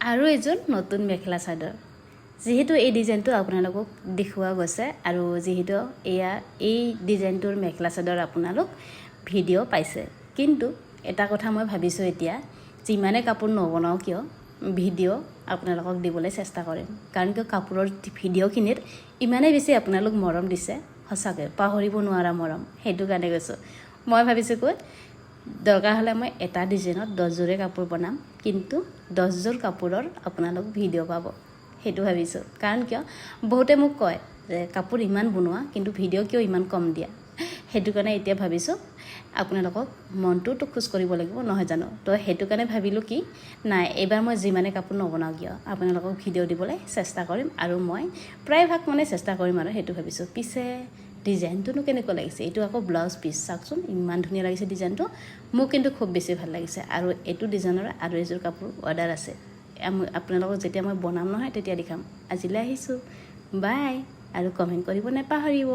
আৰু এজন নতুন মেখেলা চাদৰ যেহেতু এই ডিজাইনটো আপোনালোকক দেখুওৱা গৈছে আৰু যেহেতু এই ডিজাইনটোৰ মেখেলা চাদৰ আপোনালোক ভিডিঅ' পাইছে কিন্তু এটা কথা মই ভাবিছোঁ এতিয়া যিমানে কাপোৰ নবনাও কিয় ভিডিঅ' আপোনালোকক দিবলৈ চেষ্টা কৰিম কাৰণ কিয় কাপোৰৰ ভিডিঅ'খিনিত ইমানেই বেছি আপোনালোক মৰম দিছে সঁচাকৈ পাহৰিব নোৱাৰা মৰম সেইটো কাৰণে কৈছোঁ মই ভাবিছোঁ কৈ দৰকাৰ হ'লে মই এটা ডিজাইনত 10 যোৰে কাপোৰ বনাম কিন্তু 10 যোৰ কাপোৰৰ আপোনালোক ভিডিঅ' পাব সেইটো ভাবিছোঁ কাৰণ কিয় বহুতে মোক কয় যে কাপোৰ ইমান বনোৱা কিন্তু ভিডিঅ' কিয় ইমান কম দিয়া সেইটো কাৰণে এতিয়া ভাবিছোঁ আপোনালোকক মনটো খোজ কৰিব লাগিব নহয় জানো তো সেইটো কাৰণে ভাবিলোঁ কি নাই এবাৰ মই যিমানে কাপোৰ নবনাও কিয় আপোনালোকক ভিডিঅ' দিবলৈ চেষ্টা কৰিম আৰু মই প্ৰায়ভাগ মানে চেষ্টা কৰিম আৰু সেইটো ভাবিছোঁ পিছে ডিজাইনটোনো কেনেকুৱা লাগিছে এইটো আকৌ ব্লাউজ পিচ চাওকচোন ইমান ধুনীয়া লাগিছে ডিজাইনটো মোক কিন্তু খুব বেছি ভাল লাগিছে আৰু এইটো ডিজাইনৰ আৰু এযোৰ কাপোৰ অৰ্ডাৰ আছে আপোনালোকক যেতিয়া মই বনাম নহয় তেতিয়া দেখাম আজিলৈ আহিছোঁ বাই আৰু কমেণ্ট কৰিব নাপাহৰিব